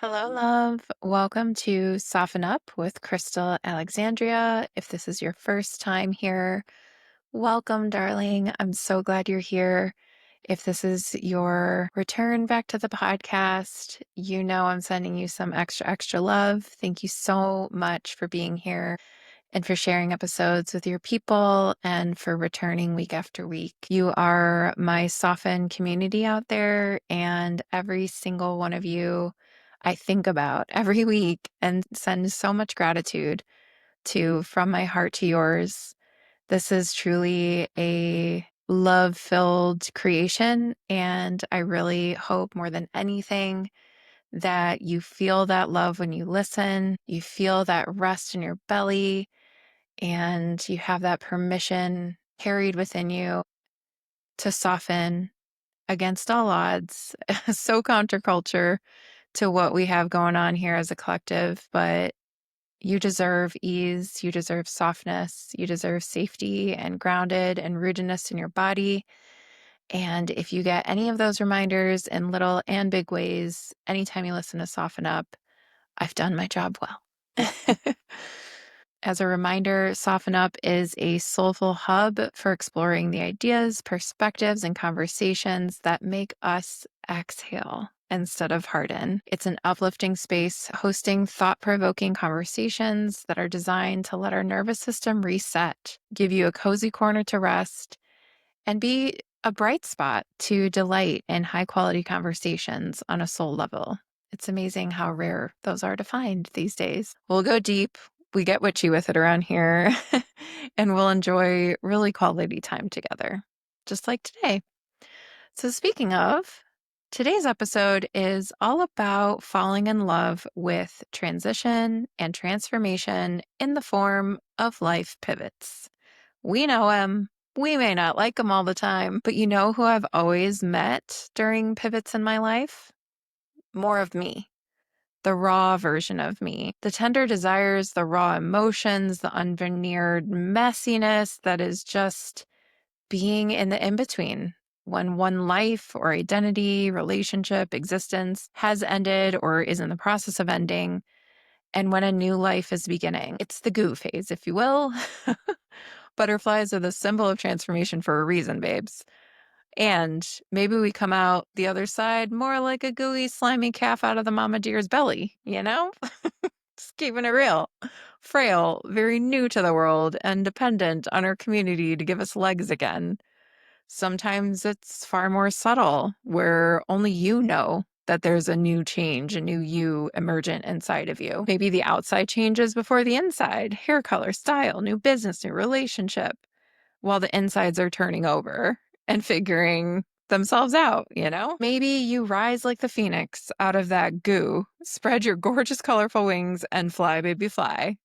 Hello, love. Welcome to Soften Up with Crystal Alexandria. If this is your first time here, welcome, darling. I'm so glad you're here. If this is your return back to the podcast, you know I'm sending you some extra, extra love. Thank you so much for being here and for sharing episodes with your people and for returning week after week. You are my Soften community out there, and every single one of you I think about every week and send so much gratitude to from my heart to yours. This is truly a love-filled creation, and I really hope more than anything that you feel that love when you listen, you feel that rest in your belly, and you have that permission carried within you to soften against all odds. So counterculture to what we have going on here as a collective, but you deserve ease, you deserve softness, you deserve safety and grounded and rootedness in your body. And if you get any of those reminders in little and big ways, anytime you listen to Soften Up, I've done my job well. As a reminder, Soften Up is a soulful hub for exploring the ideas, perspectives, and conversations that make us exhale instead of harden. It's an uplifting space hosting thought-provoking conversations that are designed to let our nervous system reset, give you a cozy corner to rest, and be a bright spot to delight in high-quality conversations on a soul level. It's amazing how rare those are to find these days. We'll go deep. We get witchy with it around here, and we'll enjoy really quality time together, just like today. So, speaking of, today's episode is all about falling in love with transition and transformation in the form of life pivots. We know them. We may not like them all the time, but you know who I've always met during pivots in my life? More of me. The raw version of me, the tender desires, the raw emotions, the unveneered messiness that is just being in the in between when one life or identity, relationship, existence has ended or is in the process of ending, and when a new life is beginning. It's the goo phase, if you will. Butterflies are the symbol of transformation for a reason, babes. And maybe we come out the other side more like a gooey, slimy calf out of the mama deer's belly, you know? Just keeping it real. Frail, very new to the world, and dependent on our community to give us legs again. Sometimes it's far more subtle, where only you know that there's a new change, a new you emergent inside of you. Maybe the outside changes before the inside, hair color, style, new business, new relationship, while the insides are turning over and figuring themselves out, you know? Maybe you rise like the phoenix out of that goo, spread your gorgeous, colorful wings, and fly, baby, fly.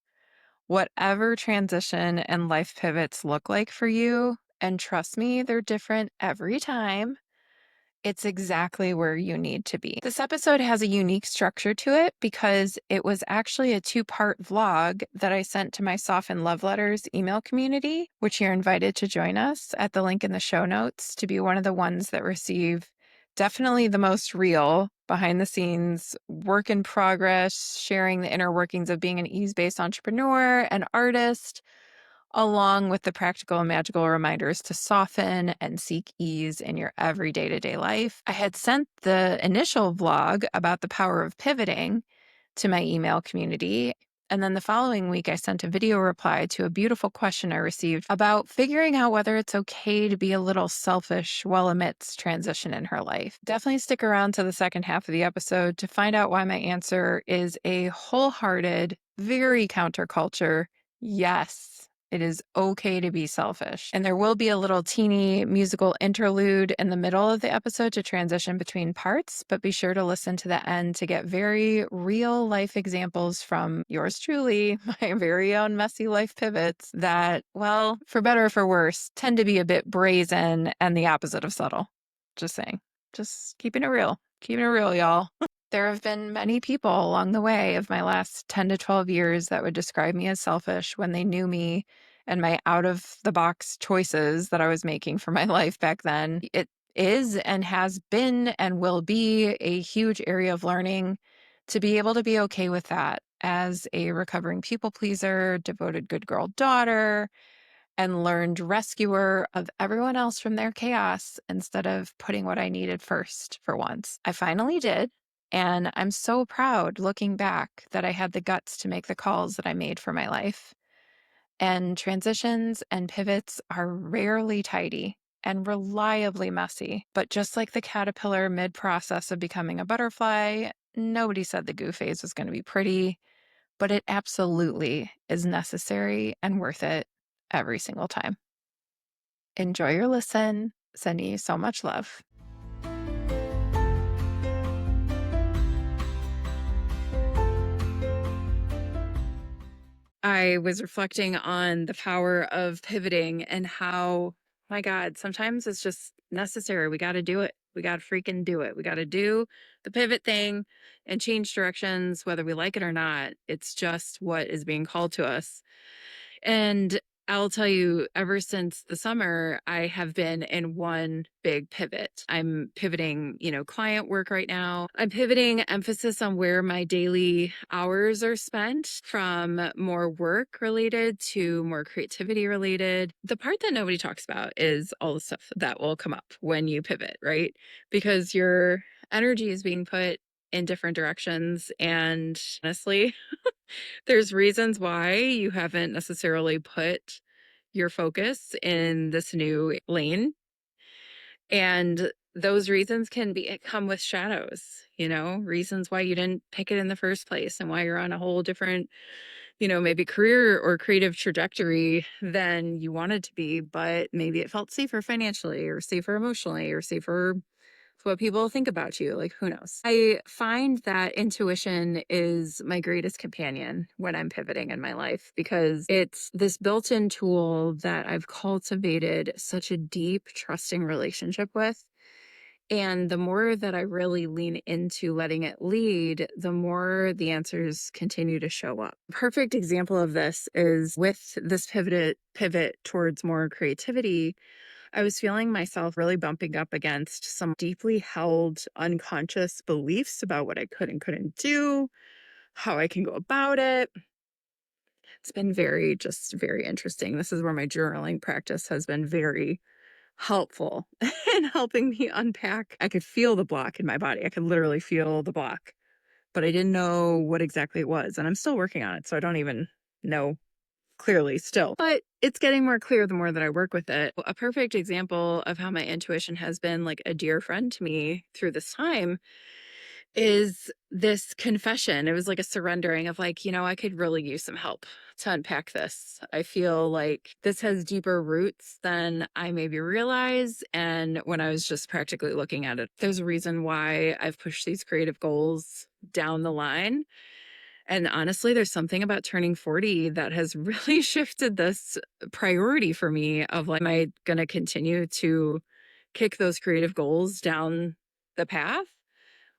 Whatever transition and life pivots look like for you, and trust me, they're different every time, it's exactly where you need to be. This episode has a unique structure to it because it was actually a two-part vlog that I sent to my Soften Love Letters email community, which you're invited to join us at the link in the show notes to be one of the ones that receive definitely the most real, behind the scenes, work in progress, sharing the inner workings of being an ease-based entrepreneur and artist, along with the practical and magical reminders to soften and seek ease in your everyday to day life. I had sent the initial vlog about the power of pivoting to my email community. And then the following week, I sent a video reply to a beautiful question I received about figuring out whether it's okay to be a little selfish while amidst transition in her life. Definitely stick around to the second half of the episode to find out why my answer is a wholehearted, very counterculture yes. It is okay to be selfish. And there will be a little teeny musical interlude in the middle of the episode to transition between parts, but be sure to listen to the end to get very real life examples from yours truly, my very own messy life pivots that, well, for better or for worse, tend to be a bit brazen and the opposite of subtle. Just saying. Just keeping it real. Keeping it real, y'all. There have been many people along the way of my last 10 to 12 years that would describe me as selfish when they knew me and my out of the box choices that I was making for my life back then. It is and has been and will be a huge area of learning To be able to be okay with that as a recovering people pleaser, devoted good girl daughter, and learned rescuer of everyone else from their chaos instead of putting what I needed first for once. I finally did. And I'm so proud looking back that I had the guts to make the calls that I made for my life. And transitions and pivots are rarely tidy and reliably messy. But just like the caterpillar mid process of becoming a butterfly, nobody said the goo phase was going to be pretty, but it absolutely is necessary and worth it every single time. Enjoy your listen. Sending you so much love. I was reflecting on the power of pivoting and how, my God, sometimes it's just necessary. We got to do it. We got to freaking do it. We got to do the pivot thing and change directions, whether we like it or not. It's just what is being called to us. And I'll tell you, ever since the summer, I have been in one big pivot. I'm pivoting, client work right now. I'm pivoting emphasis on where my daily hours are spent from more work related to more creativity related. The part that nobody talks about is all the stuff that will come up when you pivot, right? Because your energy is being put in different directions. And honestly, there's reasons why you haven't necessarily put your focus in this new lane. And those reasons can come with shadows, reasons why you didn't pick it in the first place and why you're on a whole different, maybe career or creative trajectory than you wanted to be, but maybe it felt safer financially or safer emotionally or safer what people think about you. Like, who knows? I find that intuition is my greatest companion when I'm pivoting in my life because it's this built-in tool that I've cultivated such a deep, trusting relationship with. And the more that I really lean into letting it lead, the more the answers continue to show up. Perfect example of this is with this pivot towards more creativity. I was feeling myself really bumping up against some deeply held unconscious beliefs about what I could and couldn't do, how I can go about it. It's been very interesting. This is where my journaling practice has been very helpful in helping me unpack. I could feel the block in my body. I could literally feel the block, but I didn't know what exactly it was. And I'm still working on it. So I don't even know clearly still, but it's getting more clear the more that I work with it. A perfect example of how my intuition has been like a dear friend to me through this time is this confession. It was like a surrendering of like, I could really use some help to unpack this. I feel like this has deeper roots than I maybe realize. And when I was just practically looking at it, there's a reason why I've pushed these creative goals down the line. And honestly, there's something about turning 40 that has really shifted this priority for me of like, am I going to continue to kick those creative goals down the path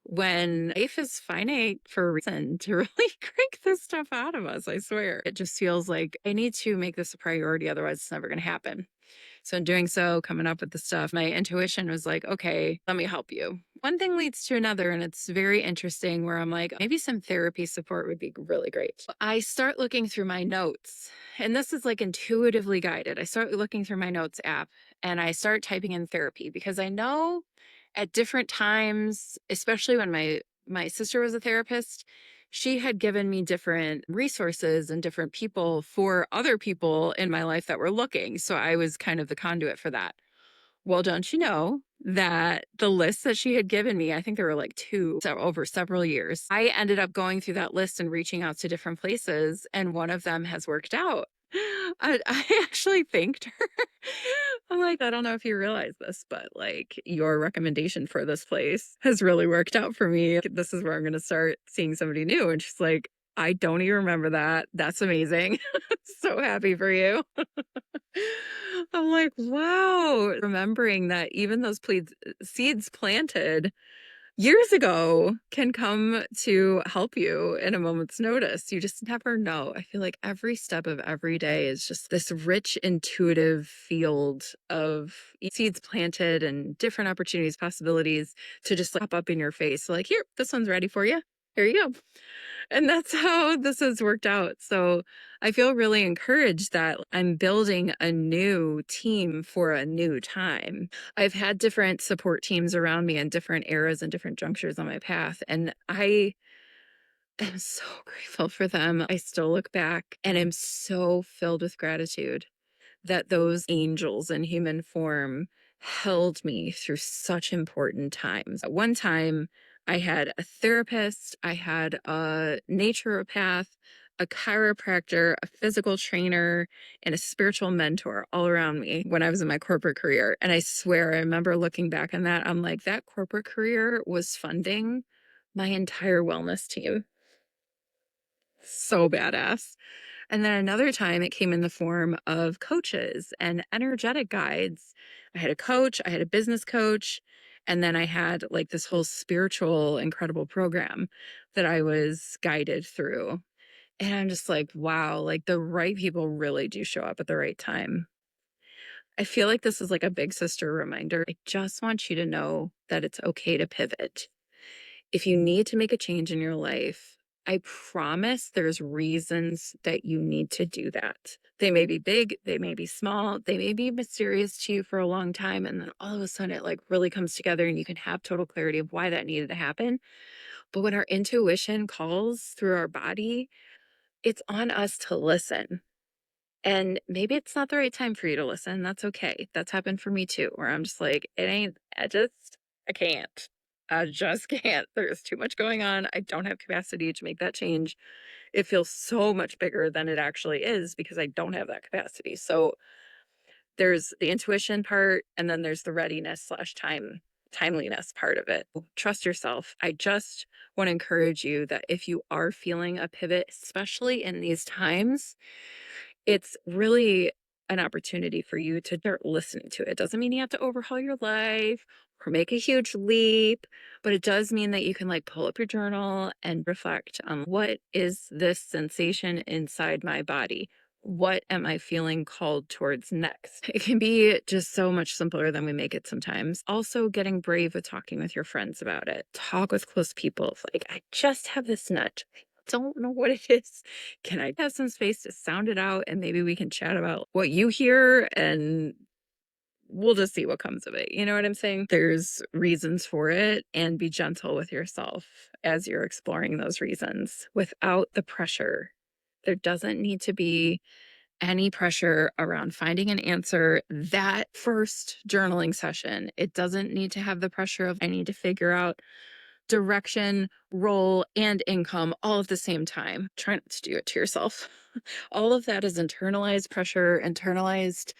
when life is finite for a reason to really crank this stuff out of us? I swear. It just feels like I need to make this a priority. Otherwise, it's never going to happen. So in doing so, coming up with the stuff, my intuition was like, okay, let me help you. One thing leads to another, and it's very interesting where I'm like, maybe some therapy support would be really great. I start looking through my notes, and this is like intuitively guided. I start looking through my notes app and I start typing in therapy because I know at different times, especially when my sister was a therapist, she had given me different resources and different people for other people in my life that were looking. So I was kind of the conduit for that. Well, don't you know that the list that she had given me, I think there were like two over several years. I ended up going through that list and reaching out to different places, and one of them has worked out. I actually thanked her. I'm like, I don't know if you realize this, but like your recommendation for this place has really worked out for me. This is where I'm going to start seeing somebody new. And she's like, I don't even remember that. That's amazing. So happy for you. I'm like, wow. Remembering that even those seeds planted years ago can come to help you in a moment's notice. You just never know. I feel like every step of every day is just this rich, intuitive field of seeds planted and different opportunities, possibilities to just like pop up in your face. Like, here, this one's ready for you. There you go. And that's how this has worked out. So I feel really encouraged that I'm building a new team for a new time. I've had different support teams around me in different eras and different junctures on my path. And I am so grateful for them. I still look back and am so filled with gratitude that those angels in human form held me through such important times. At one time, I had a therapist, I had a naturopath, a chiropractor, a physical trainer, and a spiritual mentor all around me when I was in my corporate career. And I swear, I remember looking back on that, I'm like, that corporate career was funding my entire wellness team. So badass. And then another time it came in the form of coaches and energetic guides. I had a coach, I had a business coach, and then I had like this whole spiritual, incredible program that I was guided through. And I'm just like, wow, like the right people really do show up at the right time. I feel like this is like a big sister reminder. I just want you to know that it's okay to pivot. If you need to make a change in your life, I promise there's reasons that you need to do that. They may be big, they may be small, they may be mysterious to you for a long time. And then all of a sudden it like really comes together and you can have total clarity of why that needed to happen. But when our intuition calls through our body, it's on us to listen. And maybe it's not the right time for you to listen. That's okay. That's happened for me too, where I'm just like, it ain't, I can't. I just can't. There's too much going on. I don't have capacity to make that change. It feels so much bigger than it actually is because I don't have that capacity. So there's the intuition part, and then there's the readiness slash timeliness part of it. Trust yourself. I just want to encourage you that if you are feeling a pivot, especially in these times, it's really an opportunity for you to start listening to it. It doesn't mean you have to overhaul your life or make a huge leap, but it does mean that you can like pull up your journal and reflect on what is this sensation inside my body? What am I feeling called towards next? It can be just so much simpler than we make it sometimes. Also, getting brave with talking with your friends about it. Talk with close people. Like, I just have this nudge. I don't know what it is. Can I have some space to sound it out? And maybe we can chat about what you hear and we'll just see what comes of it. You know what I'm saying? There's reasons for it, and be gentle with yourself as you're exploring those reasons without the pressure. There doesn't need to be any pressure around finding an answer that first journaling session. It doesn't need to have the pressure of I need to figure out direction, role, and income all at the same time. Try not to do it to yourself. All of that is internalized pressure, internalized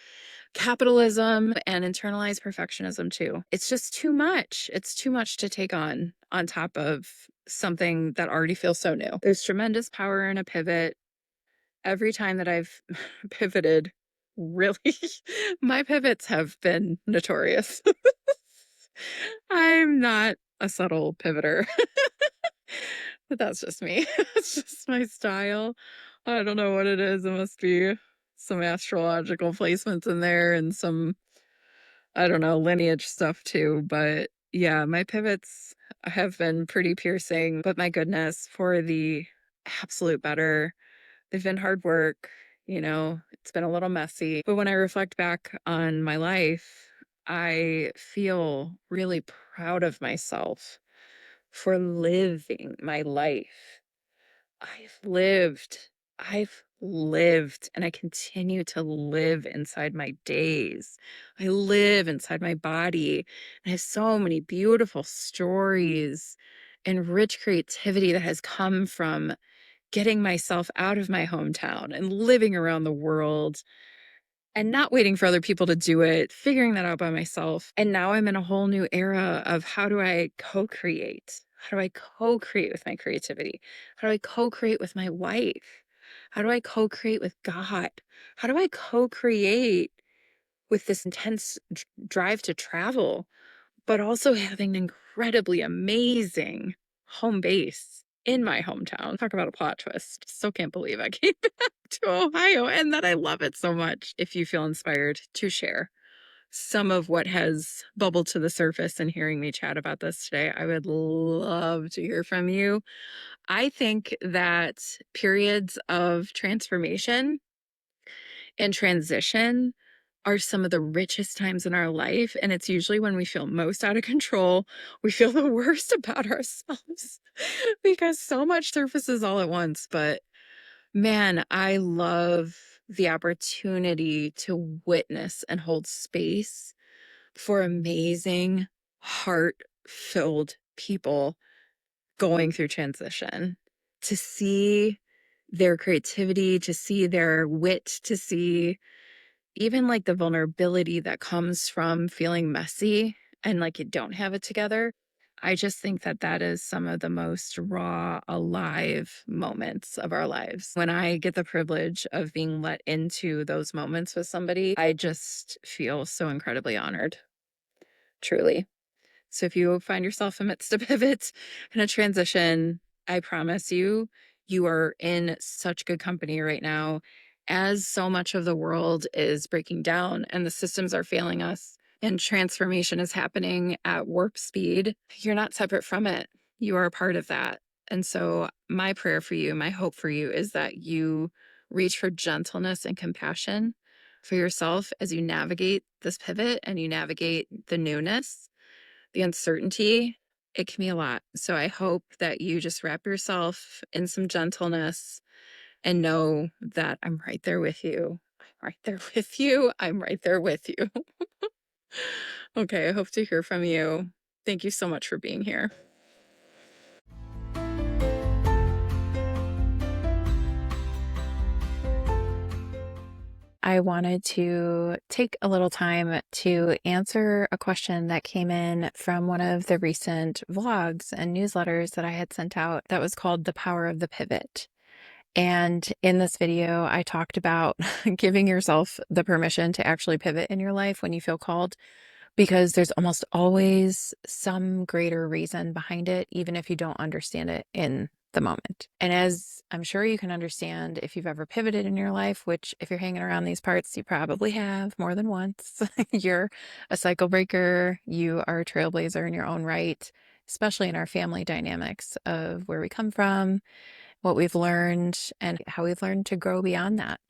capitalism, and internalized perfectionism too. It's just too much. It's too much to take on top of something that already feels so new. There's tremendous power in a pivot. Every time that I've pivoted, really, my pivots have been notorious. I'm not a subtle pivoter. But that's just me. It's just my style. I don't know what it is. It must be some astrological placements in there and some, I don't know, lineage stuff too. But yeah, my pivots have been pretty piercing. But my goodness, for the absolute better. They've been hard work. It's been a little messy. But when I reflect back on my life, I feel really proud of myself for living my life. I've lived, I've lived, and I continue to live inside my days. I live inside my body. And I have so many beautiful stories and rich creativity that has come from getting myself out of my hometown and living around the world and not waiting for other people to do it, figuring that out by myself. And now I'm in a whole new era of how do I co-create? How do I co-create with my creativity? How do I co-create with my wife? How do I co-create with God? How do I co-create with this intense drive to travel, but also having an incredibly amazing home base in my hometown? Talk about a plot twist. Still can't believe I came back to Ohio and that I love it so much. If you feel inspired to share, some of what has bubbled to the surface and hearing me chat about this today. I would love to hear from you. I think that periods of transformation and transition are some of the richest times in our life. And it's usually when we feel most out of control. We feel the worst about ourselves because so much surfaces all at once. But man, I love the opportunity to witness and hold space for amazing, heart-filled people going through transition, to see their creativity, to see their wit, to see even like the vulnerability that comes from feeling messy and like you don't have it together. I just think that that is some of the most raw, alive moments of our lives. When I get the privilege of being let into those moments with somebody, I just feel so incredibly honored, truly. So if you find yourself amidst a pivot and a transition, I promise you, you are in such good company right now. As so much of the world is breaking down and the systems are failing us and transformation is happening at warp speed, you're not separate from it. You are a part of that. And so my prayer for you, my hope for you is that you reach for gentleness and compassion for yourself as you navigate this pivot and you navigate the newness, the uncertainty. It can be a lot. So I hope that you just wrap yourself in some gentleness and know that I'm right there with you. I'm right there with you. I'm right there with you. Okay, I hope to hear from you. Thank you so much for being here. I wanted to take a little time to answer a question that came in from one of the recent vlogs and newsletters that I had sent out that was called The Power of the Pivot. And in this video, I talked about giving yourself the permission to actually pivot in your life when you feel called, because there's almost always some greater reason behind it, even if you don't understand it in the moment. And as I'm sure you can understand, if you've ever pivoted in your life, which if you're hanging around these parts, you probably have more than once, you're a cycle breaker, you are a trailblazer in your own right, especially in our family dynamics of where we come from, what we've learned, and how we've learned to grow beyond that.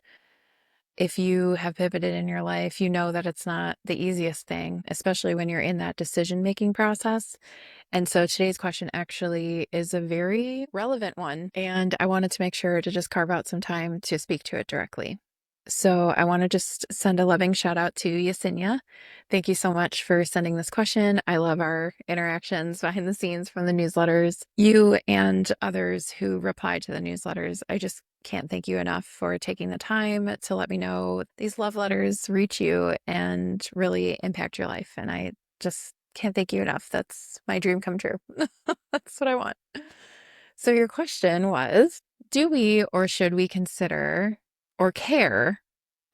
If you have pivoted in your life, you know that it's not the easiest thing, especially when you're in that decision-making process. And so today's question actually is a very relevant one, and I wanted to make sure to just carve out some time to speak to it directly. So I want to just send a loving shout out to Yesenia. Thank you so much for sending this question. I love our interactions behind the scenes from the newsletters. You and others who reply to the newsletters, I just can't thank you enough for taking the time to let me know these love letters reach you and really impact your life. And I just can't thank you enough. That's my dream come true. That's what I want. So your question was, do we or should we consider or care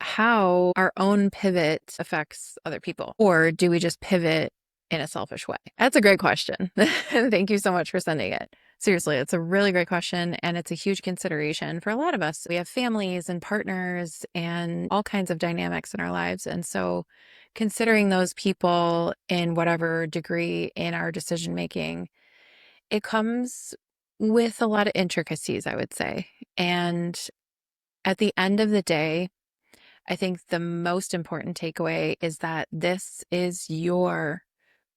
how our own pivot affects other people? Or do we just pivot in a selfish way? That's a great question. Thank you so much for sending it. Seriously, it's a really great question, and it's a huge consideration for a lot of us. We have families and partners and all kinds of dynamics in our lives. And so considering those people in whatever degree in our decision making, it comes with a lot of intricacies, I would say. And at the end of the day, I think the most important takeaway is that this is your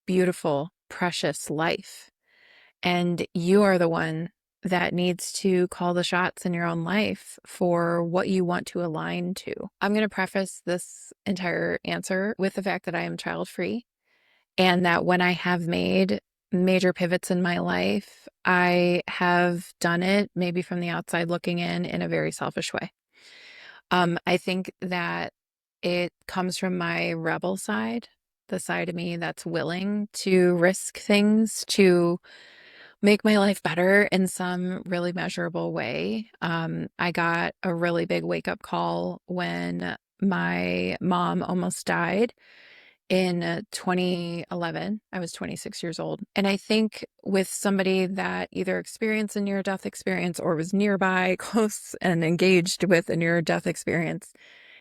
beautiful, precious life. And you are the one that needs to call the shots in your own life for what you want to align to. I'm going to preface this entire answer with the fact that I am child-free, and that when I have made major pivots in my life, I have done it maybe from the outside looking in a very selfish way. I think that it comes from my rebel side, the side of me that's willing to risk things to make my life better in some really measurable way. I got a really big wake-up call when my mom almost died in 2011. I was 26 years old. And I think with somebody that either experienced a near-death experience or was nearby, close and engaged with a near-death experience,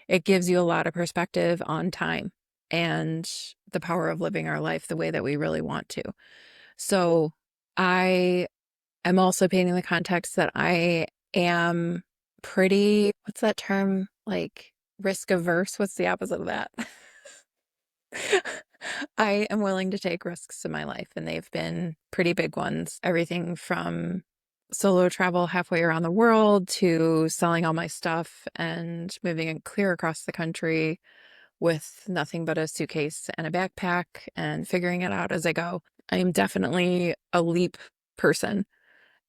it gives you a lot of perspective on time and the power of living our life the way that we really want to. So I am also painting the context that I am pretty, what's that term? Like risk averse. What's the opposite of that? I am willing to take risks in my life, and they've been pretty big ones. Everything from solo travel halfway around the world to selling all my stuff and moving it clear across the country with nothing but a suitcase and a backpack and figuring it out as I go. I am definitely a leap person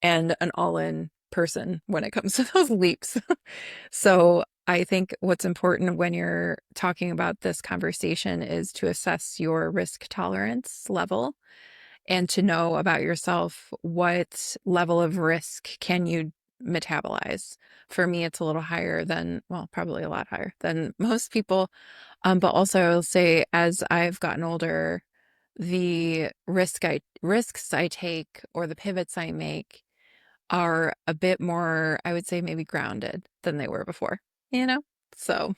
and an all-in person when it comes to those leaps. So I think what's important when you're talking about this conversation is to assess your risk tolerance level and to know about yourself what level of risk can you metabolize. For me, it's a little higher than, well, probably a lot higher than most people. But also I'll say as I've gotten older, the risks I take or the pivots I make are a bit more, I would say, maybe grounded than they were before, you know? So,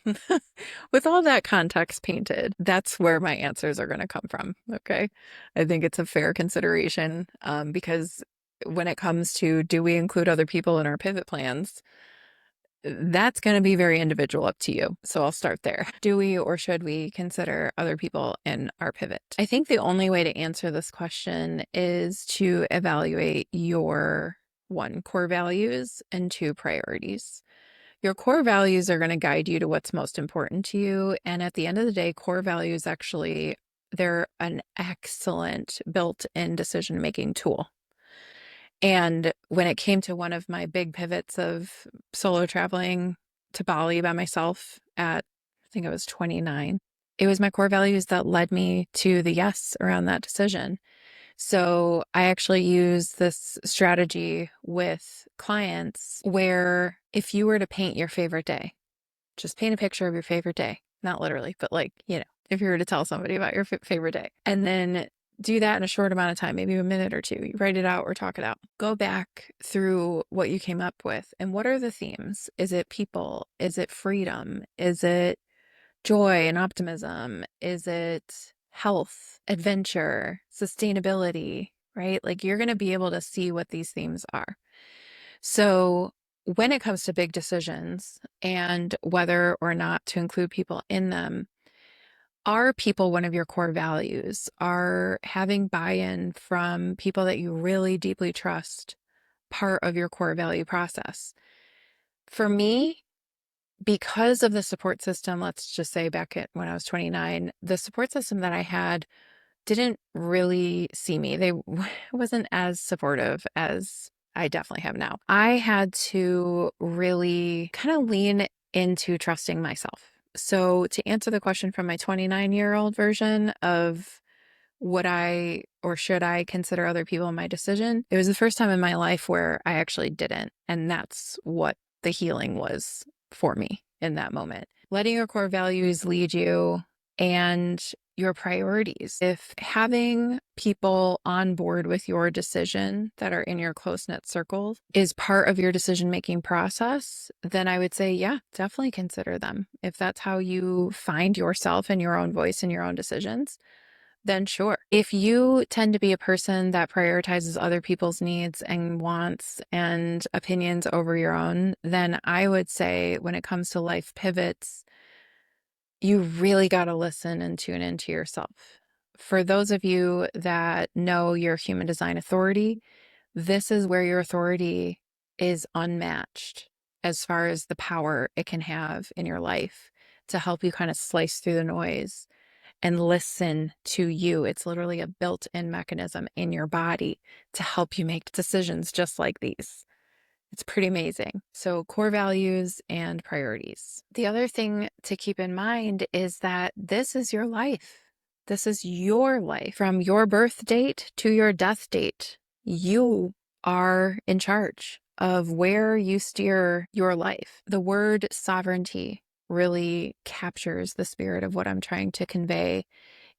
with all that context painted, that's where my answers are going to come from. Okay. I think it's a fair consideration because when it comes to do we include other people in our pivot plans, that's going to be very individual up to you. So I'll start there. Do we or should we consider other people in our pivot? I think the only way to answer this question is to evaluate your one, core values, and two, priorities. Your core values are going to guide you to what's most important to you. And at the end of the day, core values actually, they're an excellent built-in decision-making tool. And when it came to one of my big pivots of solo traveling to Bali by myself at, I think I was 29, it was my core values that led me to the yes around that decision. So I actually use this strategy with clients where if you were to paint your favorite day, just paint a picture of your favorite day, not literally, but like, if you were to tell somebody about your favorite day and then do that in a short amount of time, maybe a minute or two, you write it out or talk it out, go back through what you came up with. And what are the themes? Is it people? Is it freedom? Is it joy and optimism? Is it health, adventure, sustainability, right? Like you're going to be able to see what these themes are. So when it comes to big decisions and whether or not to include people in them, are people one of your core values? Are having buy-in from people that you really deeply trust part of your core value process? For me, because of the support system, let's just say back at when I was 29, the support system that I had didn't really see me. They wasn't as supportive as I definitely have now. I had to really kind of lean into trusting myself. So to answer the question from my 29-year-old version of would I or should I consider other people in my decision, it was the first time in my life where I actually didn't. And that's what the healing was for me in that moment. Letting your core values lead you and your priorities. If having people on board with your decision that are in your close-knit circle is part of your decision-making process, then I would say, yeah, definitely consider them. If that's how you find yourself and your own voice in your own decisions, then sure. If you tend to be a person that prioritizes other people's needs and wants and opinions over your own, then I would say when it comes to life pivots, you really got to listen and tune into yourself. For those of you that know your human design authority, this is where your authority is unmatched as far as the power it can have in your life to help you kind of slice through the noise and listen to you. It's literally a built-in mechanism in your body to help you make decisions just like these. It's pretty amazing. So core values and priorities. The other thing to keep in mind is that this is your life. This is your life. From your birth date to your death date, you are in charge of where you steer your life. The word sovereignty really captures the spirit of what I'm trying to convey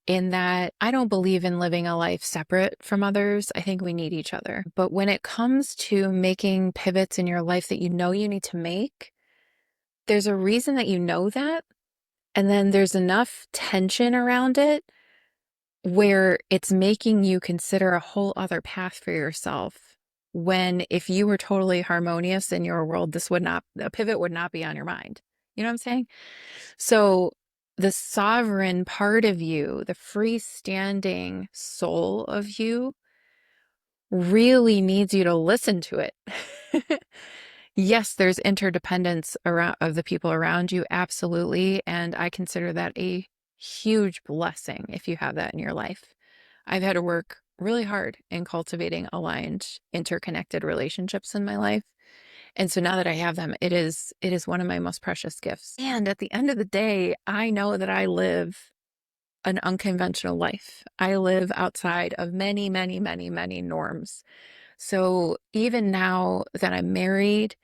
in that I don't believe in living a life separate from others. I think we need each other. But when it comes to making pivots in your life that you know you need to make, there's a reason that you know that. And then there's enough tension around it where it's making you consider a whole other path for yourself. When if you were totally harmonious in your world, a pivot would not be on your mind. You know what I'm saying? So the sovereign part of you, the freestanding soul of you, really needs you to listen to it. Yes, there's interdependence around of the people around you, absolutely. And I consider that a huge blessing if you have that in your life. I've had to work really hard in cultivating aligned, interconnected relationships in my life. And so now that I have them, it is one of my most precious gifts. And at the end of the day, I know that I live an unconventional life. I live outside of many, many, many, many norms. So even now that I'm married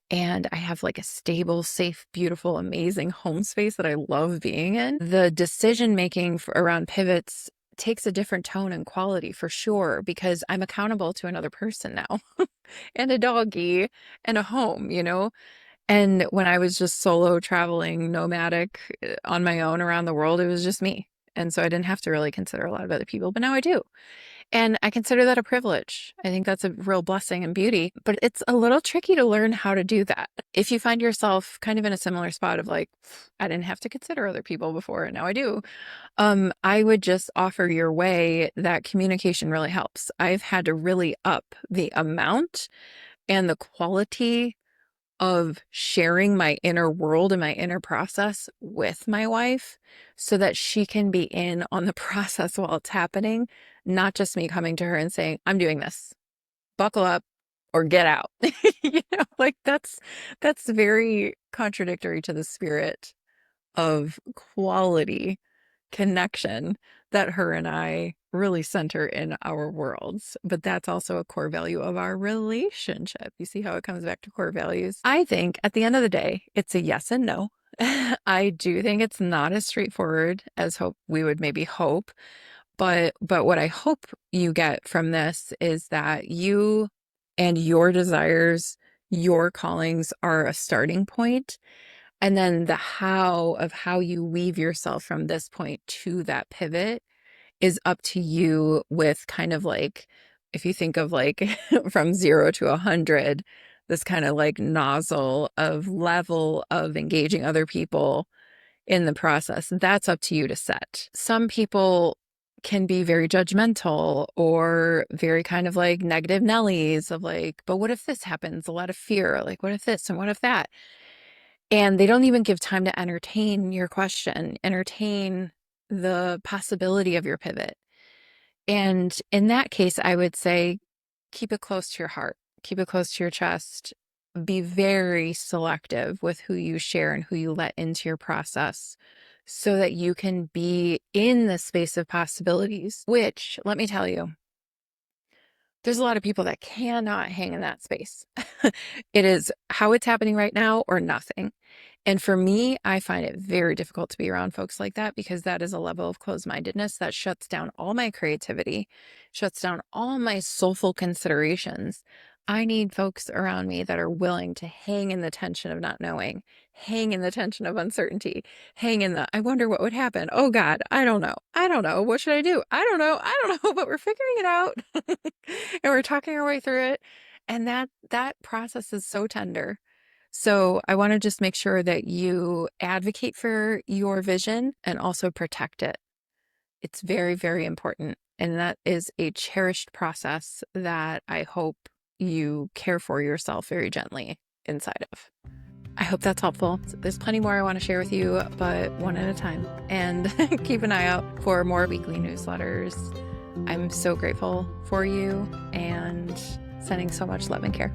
and I have like a stable, safe, beautiful, amazing home space that I love being in, the decision making around pivots takes a different tone and quality for sure, because I'm accountable to another person now and a doggy and a home, you know? And when I was just solo traveling, nomadic on my own around the world, it was just me. And so I didn't have to really consider a lot of other people, but now I do. And I consider that a privilege. I think that's a real blessing and beauty, but it's a little tricky to learn how to do that. If you find yourself kind of in a similar spot of like, I didn't have to consider other people before, and now I do. I would just offer your way that communication really helps. I've had to really up the amount and the quality of sharing my inner world and my inner process with my wife so that she can be in on the process while it's happening, not just me coming to her and saying, I'm doing this, buckle up or get out. Like that's very contradictory to the spirit of quality connection that her and I really center in our worlds. But that's also a core value of our relationship. You see how it comes back to core values? I think at the end of the day, it's a yes and no. I do think it's not as straightforward as we would maybe hope. But what I hope you get from this is that you and your desires, your callings are a starting point. And then the how you weave yourself from this point to that pivot is up to you, with kind of like, if you think of like from 0 to 100, this kind of like nozzle of level of engaging other people in the process, that's up to you to set. Some people can be very judgmental or very kind of like negative Nellies of like, but what if this happens? A lot of fear, like, what if this and what if that? And they don't even give time to entertain your question, entertain the possibility of your pivot. And in that case, I would say, keep it close to your heart, keep it close to your chest, be very selective with who you share and who you let into your process so that you can be in the space of possibilities, which, let me tell you, there's a lot of people that cannot hang in that space. It is how it's happening right now or nothing. And for me, I find it very difficult to be around folks like that, because that is a level of closed-mindedness that shuts down all my creativity, shuts down all my soulful considerations. I need folks around me that are willing to hang in the tension of not knowing, hang in the tension of uncertainty, hang in the, I wonder what would happen. Oh God, I don't know. I don't know. What should I do? I don't know. I don't know, but we're figuring it out and we're talking our way through it. And that process is so tender. So I want to just make sure that you advocate for your vision and also protect it. It's very, very important. And that is a cherished process that I hope you care for yourself very gently inside of. I hope that's helpful. There's plenty more I want to share with you, but one at a time. And keep an eye out for more weekly newsletters. I'm so grateful for you and sending so much love and care.